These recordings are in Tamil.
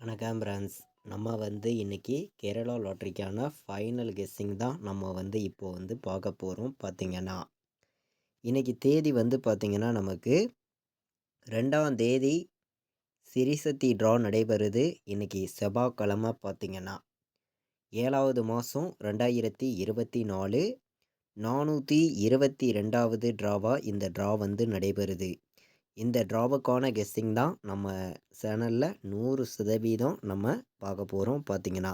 வணக்கம் ஃப்ரெண்ட்ஸ். நம்ம இன்னைக்கு கேரளா லாட்ரிக்கான ஃபைனல் கெஸ்ஸிங் தான் நம்ம இப்போ பார்க்க போகிறோம். பார்த்தீங்கன்னா இன்னைக்கு தேதி பார்த்தீங்கன்னா நமக்கு 2ஆம் தேதி சிரிசத்தி ட்ரா நடைபெறுது. இன்னைக்கு செவ்வாய்க்கிழமை. பார்த்தீங்கன்னா 7வது மாதம் 2024 422வது ட்ராவாக இந்த ட்ரா நடைபெறுது. இந்த ட்ராவுக்கான கெஸ்ஸிங் தான் நம்ம சேனலில் 100% நம்ம பார்க்க போகிறோம். பார்த்தீங்கன்னா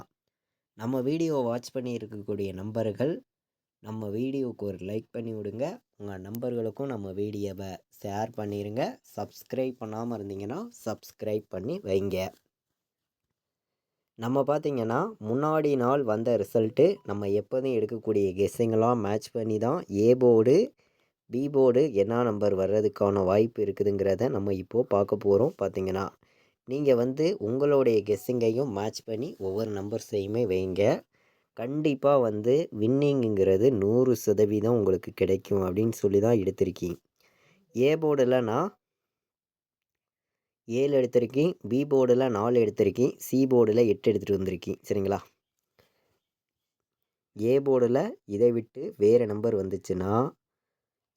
நம்ம வீடியோ வாட்ச் பண்ணி இருக்கக்கூடிய நம்பர்கள் நம்ம வீடியோவுக்கு ஒரு லைக் பண்ணி விடுங்க. உங்கள் நம்பர்களுக்கும் நம்ம வீடியோவை ஷேர் பண்ணிடுங்க. சப்ஸ்கிரைப் பண்ணாமல் இருந்தீங்கன்னா சப்ஸ்கிரைப் பண்ணி வைங்க. நம்ம பார்த்தீங்கன்னா முன்னாடி நாள் வந்த ரிசல்ட்டு நம்ம எப்போதும் எடுக்கக்கூடிய கெஸ்ஸிங்கெல்லாம் மேட்ச் பண்ணி தான் ஏ போர்டு பி போர்டு என்ன நம்பர் வர்றதுக்கான வாய்ப்பு இருக்குதுங்கிறத நம்ம இப்போது பார்க்க போகிறோம். பார்த்தீங்கன்னா நீங்கள் உங்களுடைய கெஸ்ஸிங்கையும் மேட்ச் பண்ணி ஒவ்வொரு நம்பர்ஸையுமே வைங்க. கண்டிப்பாக வின்னிங்குங்கிறது 100% உங்களுக்கு கிடைக்கும் அப்படின்னு சொல்லி தான் எடுத்திருக்கேன். ஏ போர்டில் நான் 7 எடுத்திருக்கேன், பி போர்டில் 4 எடுத்திருக்கேன், சி போர்டில் 8 எடுத்துகிட்டு வந்திருக்கேன். சரிங்களா? ஏ போர்டில் இதை விட்டு வேறு நம்பர் வந்துச்சுன்னா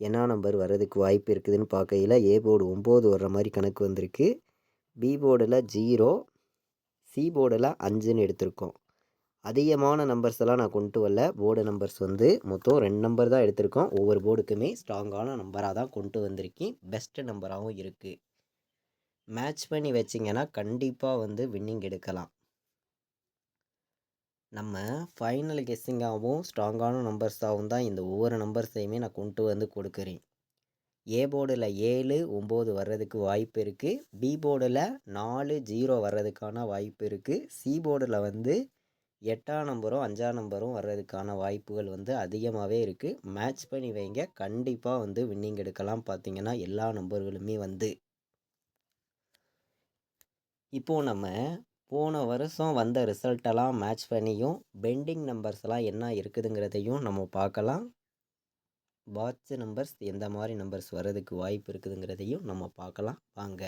என்ன நம்பர் வர்றதுக்கு வாய்ப்பு இருக்குதுன்னு பார்க்கையில் ஏ போர்டு 9 வர்ற மாதிரி கணக்கு வந்திருக்கு. பி போர்டில் 0, சி போர்டில் 5ன்னு எடுத்திருக்கோம். அதிகமான நம்பர்ஸ் எல்லாம் நான் கொண்டு வரல. போர்டு நம்பர்ஸ் மொத்தம் 2 நம்பர் தான் எடுத்திருக்கோம். ஒவ்வொரு போர்டுக்குமே ஸ்ட்ராங்கான நம்பராக தான் கொண்டு வந்திருக்கேன். பெஸ்ட்டு நம்பராகவும் இருக்குது. மேட்ச் பண்ணி வச்சிங்கன்னா கண்டிப்பாக வின்னிங் எடுக்கலாம். நம்ம ஃபைனல் கெஸ்ஸிங்காகவும் ஸ்ட்ராங்கான நம்பர்ஸாகவும் தான் இந்த ஒவ்வொரு நம்பர்ஸையுமே நான் கொண்டு கொடுக்குறேன். ஏ போர்டில் 7, 9 வர்றதுக்கு வாய்ப்பு இருக்குது. பி போர்டில் 4, 0 வர்றதுக்கான வாய்ப்பு இருக்குது. சி போர்டில் 8ஆம் நம்பரும் 5ஆம் நம்பரும் வர்றதுக்கான வாய்ப்புகள் அதிகமாகவே இருக்குது. மேட்ச் பண்ணி வைங்க. கண்டிப்பாக வின்னிங் எடுக்கலாம். பார்த்தீங்கன்னா எல்லா நம்பர்களுமே இப்போது நம்ம போன வருஷம் வந்த ரிசல்ட்டெல்லாம் மேட்ச் பண்ணியும் பெண்டிங் நம்பர்ஸ்லாம் என்ன இருக்குதுங்கிறதையும் நம்ம பார்க்கலாம். பாட்ச் நம்பர்ஸ் எந்த மாதிரி நம்பர்ஸ் வர்றதுக்கு வாய்ப்பு இருக்குதுங்கிறதையும் நம்ம பார்க்கலாம். வாங்க.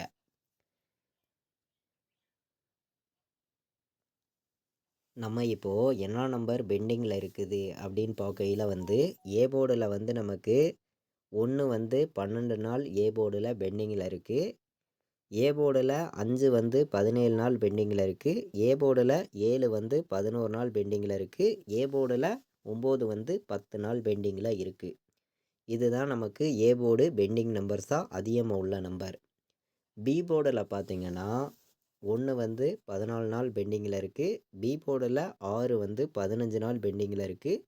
நம்ம இப்போது என்ன நம்பர் பெண்டிங்கில் இருக்குது அப்படின்னு பார்க்கையில் ஏ போர்டில் நமக்கு 1 12 நாள் ஏ போர்டில் பெண்டிங்கில் இருக்குது. ஏ போர்டில் 5 17 நாள் பெண்டிங்கில் இருக்குது. ஏ போர்டில் 7 11 நாள் பெண்டிங்கில் இருக்குது. ஏ போர்டில் 9 10 நாள் பெண்டிங்கில் இருக்குது. இதுதான் நமக்கு ஏ போர்டு பெண்டிங் நம்பர்ஸாக அதிகமாக உள்ள நம்பர். பி போர்டில் பார்த்தீங்கன்னா 1 14 நாள் பெண்டிங்கில் இருக்குது. பி போர்டில் 6 15 நாள் பெண்டிங்கில் இருக்குது.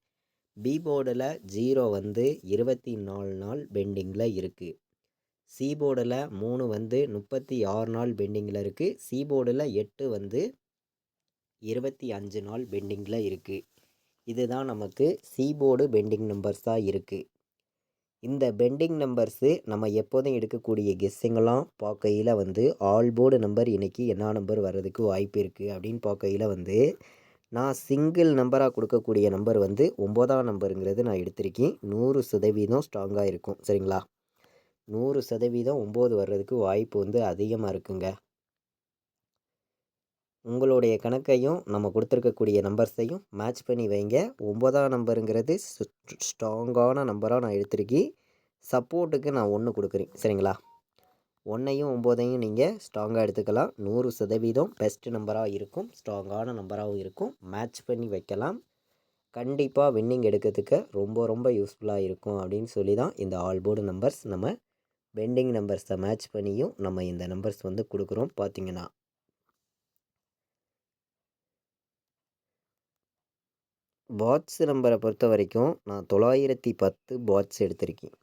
பி போர்டில் 0 24 நாள் பெண்டிங்கில் இருக்குது. சி போர்டில் 3 36 நாள் பெண்டிங்கில் இருக்குது. சி போர்டில் 8 25 நாள் பெண்டிங்கில் இருக்குது. இதுதான் நமக்கு சி போர்டு பெண்டிங் நம்பர்ஸாக இருக்குது. இந்த பெண்டிங் நம்பர்ஸு நம்ம எப்போதும் எடுக்கக்கூடிய கெஸ்ஸிங்கெல்லாம் பார்க்கையில் ஆல் போர்டு நம்பர் இன்றைக்கி என்ன நம்பர் வர்றதுக்கு வாய்ப்பு இருக்குது அப்படின்னு பார்க்கையில் நான் சிங்கிள் நம்பராக கொடுக்கக்கூடிய நம்பர் 9ஆம் நம்பருங்கிறது நான் எடுத்திருக்கேன். 100% ஸ்ட்ராங்காக இருக்கும். சரிங்களா? 100% 9 வர்றதுக்கு வாய்ப்பு அதிகமாக இருக்குங்க. உங்களுடைய கணக்கையும் நம்ம கொடுத்துருக்கக்கூடிய நம்பர்ஸையும் மேட்ச் பண்ணி வைங்க. 9ஆம் நம்பருங்கிறது ஸ்ட்ராங்கான நம்பராக நான் எடுத்திருக்கேன். சப்போர்ட்டுக்கு நான் 1 கொடுக்குறேன். சரிங்களா? 1ஐயும் 9ஐயும் நீங்கள் ஸ்ட்ராங்காக எடுத்துக்கலாம். 100% பெஸ்ட் நம்பராக இருக்கும். ஸ்ட்ராங்கான நம்பராகவும் இருக்கும். மேட்ச் பண்ணி வைக்கலாம். கண்டிப்பாக வின்னிங் எடுக்கிறதுக்கு ரொம்ப ரொம்ப யூஸ்ஃபுல்லாக இருக்கும் அப்படின்னு சொல்லி தான் இந்த ஆல் போர்டு நம்பர்ஸ் நம்ம பெண்டிங் நம்பர்ஸை மேட்ச் பண்ணியும் நம்ம இந்த நம்பர்ஸ் கொடுக்குறோம். பார்த்தீங்கன்னா பாட்ஸ் நம்பரை பொறுத்த வரைக்கும் நான் 910 பாட்ஸ் எடுத்திருக்கேன்.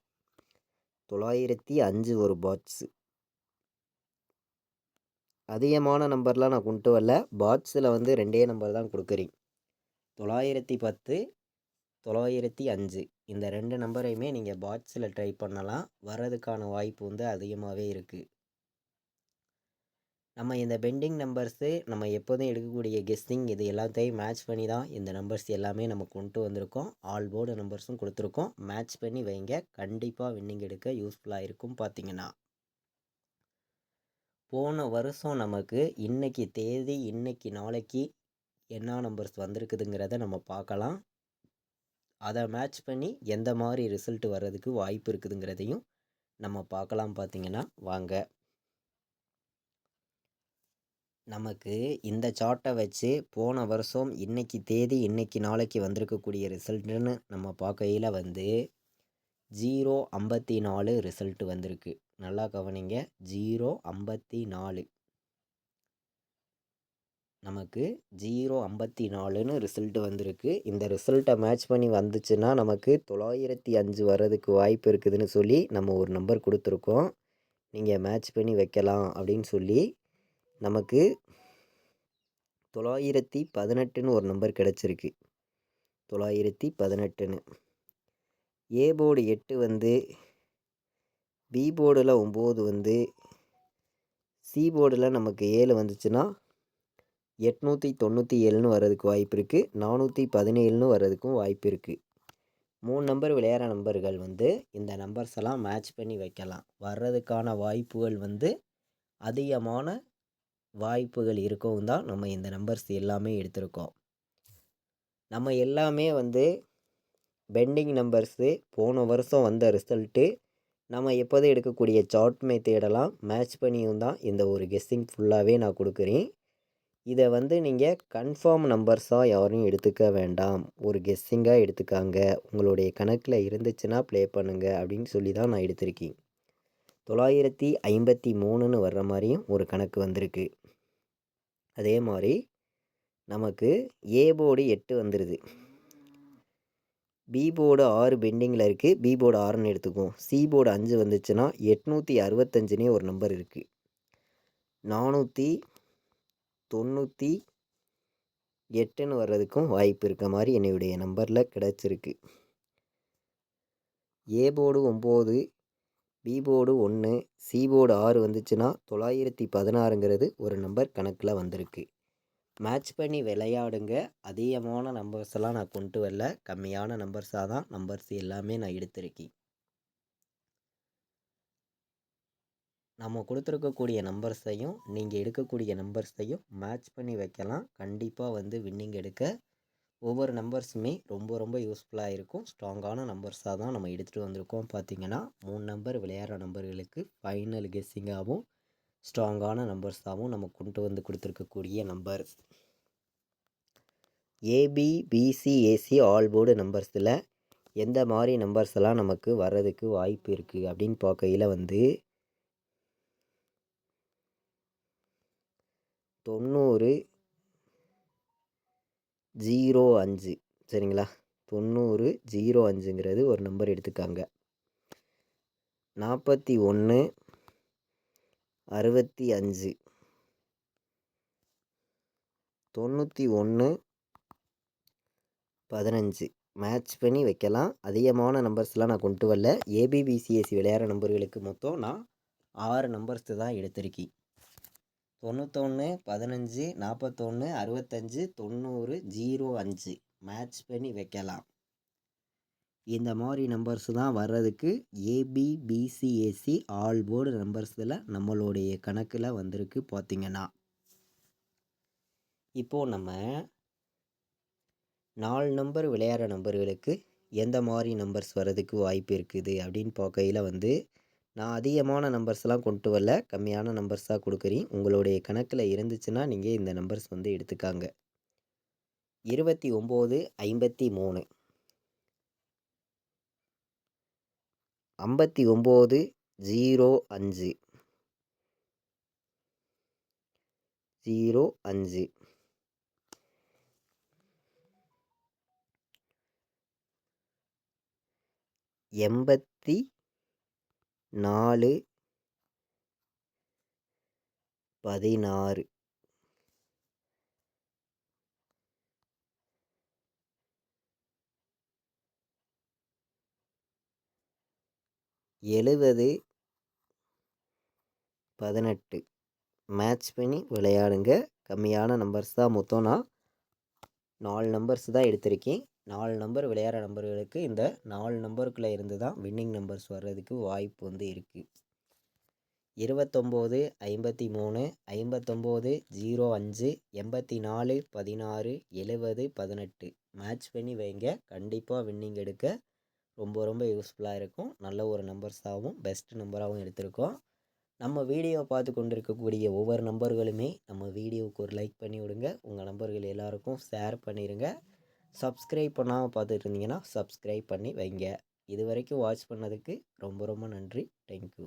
905 ஒரு பாட்ஸு. அதிகமான நம்பர்லாம் நான் கொண்டு வரல. பாட்ஸில் 2 நம்பர் தான் கொடுக்குறேன். 910, 905 இந்த 2 நம்பரையுமே நீங்கள் பாட்ஸில் ட்ரை பண்ணலாம். வர்றதுக்கான வாய்ப்பு அதிகமாகவே இருக்குது. நம்ம இந்த பெண்டிங் நம்பர்ஸு நம்ம எப்போதும் எடுக்கக்கூடிய கெஸ்ஸிங் இது எல்லாத்தையும் மேட்ச் பண்ணி தான் இந்த நம்பர்ஸ் எல்லாமே நம்ம கொண்டு வந்திருக்கோம். ஆல் போர்டு நம்பர்ஸும் கொடுத்துருக்கோம். மேட்ச் பண்ணி வைங்க. கண்டிப்பாக வின்னிங் எடுக்க யூஸ்ஃபுல்லாக இருக்கும். பார்த்தீங்கன்னா போன வருஷம் நமக்கு இன்னைக்கு தேதி இன்னைக்கு நாளைக்கு என்ன நம்பர்ஸ் வந்திருக்குதுங்கிறத நம்ம பார்க்கலாம். அதை மேட்ச் பண்ணி எந்த மாதிரி ரிசல்ட் வர்றதுக்கு வாய்ப்பு இருக்குதுங்கிறதையும் நம்ம பார்க்கலாம். பார்த்தீங்கன்னா வாங்க, நமக்கு இந்த சார்ட்டை வச்சு போன வருஷம் இன்னைக்கு தேதி இன்னைக்கு நாளைக்கு வந்திருக்கக்கூடிய ரிசல்ட்டுன்னு நம்ம பார்க்கையில் வந்து 054 ரிசல்ட் வந்திருக்கு. நல்லா கவனிங்க, 054 நமக்கு 054ன்னு ரிசல்ட் வந்திருக்கு. இந்த ரிசல்ட்டை மேட்ச் பண்ணி வந்துச்சுன்னா நமக்கு 905 வர்றதுக்கு வாய்ப்பு இருக்குதுன்னு சொல்லி நம்ம ஒரு நம்பர் கொடுத்துருக்கோம். நீங்கள் மேட்ச் பண்ணி வைக்கலாம் அப்படின்னு சொல்லி நமக்கு 918ன்னு ஒரு நம்பர் கிடச்சிருக்கு. 918ன்னு ஏ போர்டு 8 வந்து, பி போர்டில் 9 வந்து, சி போர்டில் நமக்கு 7 வந்துச்சுன்னா 897ன்னு வர்றதுக்கு வாய்ப்பு இருக்குது. 417ன்னு வர்றதுக்கும் வாய்ப்பு இருக்குது. 3 நம்பர் விளையாடுற நம்பர்கள் வந்து இந்த நம்பர்ஸ் எல்லாம் மேட்ச் பண்ணி வைக்கலாம். வர்றதுக்கான வாய்ப்புகள் வந்து அதிகமான வாய்ப்புகள் இருக்கவும் தான் நம்ம இந்த நம்பர்ஸ் எல்லாமே எடுத்திருக்கோம். நம்ம எல்லாமே வந்து பெண்டிங் நம்பர்ஸு போன வருஷம் வந்த ரிசல்ட்டு நம்ம எப்போதும் எடுக்கக்கூடிய சார்ட் மெத்தேடெல்லாம் மேட்ச் பண்ணியும் தான் இந்த ஒரு கெஸ்ஸிங் ஃபுல்லாகவே நான் கொடுக்குறேன். இதை வந்து நீங்கள் கன்ஃபார்ம் நம்பர்ஸாக யாரும் எடுத்துக்க வேண்டாம், ஒரு கெஸ்ஸிங்காக எடுத்துக்காங்க. உங்களுடைய கணக்கில் இருந்துச்சுன்னா ப்ளே பண்ணுங்க அப்படின்னு சொல்லி தான் நான் எடுத்திருக்கேன். 953ன்னு வர்ற மாதிரியும் ஒரு கணக்கு வந்திருக்கு. அதே மாதிரி நமக்கு ஏ போர்டு 8 வந்துடுது, பி போர்டு 6 பெண்டிங்கில் இருக்குது, பி போர்டு 6ன்னு எடுத்துக்குவோம். சி போர்டு 5 வந்துச்சுன்னா 865னே ஒரு நம்பர் இருக்குது. 498ன்னு வர்றதுக்கும் வாய்ப்பு இருக்க மாதிரி என்னுடைய நம்பரில் கிடச்சிருக்கு. A board 9, B board 1, C board 6 வந்துச்சுன்னா 916ங்கிறது ஒரு நம்பர் கணக்கில் வந்திருக்கு. மேட்ச் பண்ணி விளையாடுங்க. அதிகமான நம்பர்ஸ் எல்லாம் நான் கொண்டு வரல, கம்மியான நம்பர்ஸாக தான் நம்பர்ஸ் எல்லாமே நான் எடுத்திருக்கேன். நம்ம கொடுத்துருக்கக்கூடிய நம்பர்ஸையும் நீங்கள் எடுக்கக்கூடிய நம்பர்ஸையும் மேட்ச் பண்ணி வைக்கலாம். கண்டிப்பாக வந்து வின்னிங் எடுக்க ஒவ்வொரு நம்பர்ஸுமே ரொம்ப ரொம்ப யூஸ்ஃபுல்லாக இருக்கும். ஸ்ட்ராங்கான நம்பர்ஸாக தான் நம்ம எடுத்துகிட்டு வந்திருக்கோம். பார்த்திங்கன்னா 3 நம்பர் விளையாடுற நம்பர்களுக்கு ஃபைனல் கெஸ்ஸிங்காகவும் ஸ்ட்ராங்கான நம்பர்ஸாகவும் நம்ம கொண்டு வந்து கொடுத்துருக்கக்கூடிய number AB BC AC all board நம்பர்ஸில் எந்த மாதிரி நம்பர்ஸ் எல்லாம் நமக்கு வர்றதுக்கு வாய்ப்பு இருக்குது அப்படின்னு பார்க்கையில் வந்து 9005 சரிங்களா, 9005ங்கிறது ஒரு நம்பர் எடுத்துக்காங்க. 41 65 91 15 மேட்ச் பண்ணி வைக்கலாம். அதிகமான நம்பர்ஸ்லாம் நான் கொண்டு வரல. ஏபிபிசிஎஸ்சி விளையாடுற நம்பர்களுக்கு மொத்தம் நான் 6 நம்பர்ஸ் தான் எடுத்திருக்கேன். 91 15 41 65 90 05 மேட்ச் பண்ணி வைக்கலாம். இந்த மாதிரி நம்பர்ஸ் தான் வர்றதுக்கு ஏபிபிசிஏசி ஆல் போர்டு நம்பர்ஸில் நம்மளுடைய கணக்கில் வந்திருக்கு. பார்த்திங்கன்னா இப்போது நம்ம 4 நம்பர் விளையாடுற நம்பர்களுக்கு எந்த மாதிரி நம்பர்ஸ் வர்றதுக்கு வாய்ப்பு இருக்குது அப்படின்னு பார்க்கையில் வந்து நான் அதிகமான நம்பர்ஸ்லாம் கொண்டு வரல, கம்மியான நம்பர்ஸாக கொடுக்குறேன். உங்களுடைய கணக்கில் இருந்துச்சுன்னா நீங்கள் இந்த நம்பர்ஸ் வந்து எடுத்துக்காங்க. 29 53 59 05 05 84 16 70 18 மேட்ச் பண்ணி விளையாடுங்க. கம்மியான நம்பர்ஸ் தான், மொத்தம் நான் 4 நம்பர்ஸ் தான் எடுத்திருக்கேன். 4 நம்பர் விளையாடுற நம்பர்களுக்கு இந்த 4 நம்பருக்குள்ளே இருந்து தான் வின்னிங் நம்பர்ஸ் வர்றதுக்கு வாய்ப்பு வந்து இருக்குது. 29 53 59 05 84 16 70 18 மேட்ச் பண்ணி வைங்க. கண்டிப்பாக வின்னிங் எடுக்க ரொம்ப ரொம்ப யூஸ்ஃபுல்லாக இருக்கும். நல்ல ஒரு நம்பர்ஸாகவும் பெஸ்ட் நம்பராகவும் எடுத்திருக்கோம். நம்ம வீடியோ பார்த்து கொண்டிருக்கக்கூடிய ஒவ்வொரு நம்பர்களுமே நம்ம வீடியோவுக்கு ஒரு லைக் பண்ணி விடுங்க. உங்கள் நம்பர்கள் எல்லாருக்கும் ஷேர் பண்ணிடுங்க. சப்ஸ்கிரைப் பண்ணாமல் பார்த்துட்டு இருந்தீங்கன்னா சப்ஸ்கிரைப் பண்ணி வைங்க. இது வரைக்கும் வாட்ச் பண்ணதுக்கு ரொம்ப ரொம்ப நன்றி. தேங்க்யூ.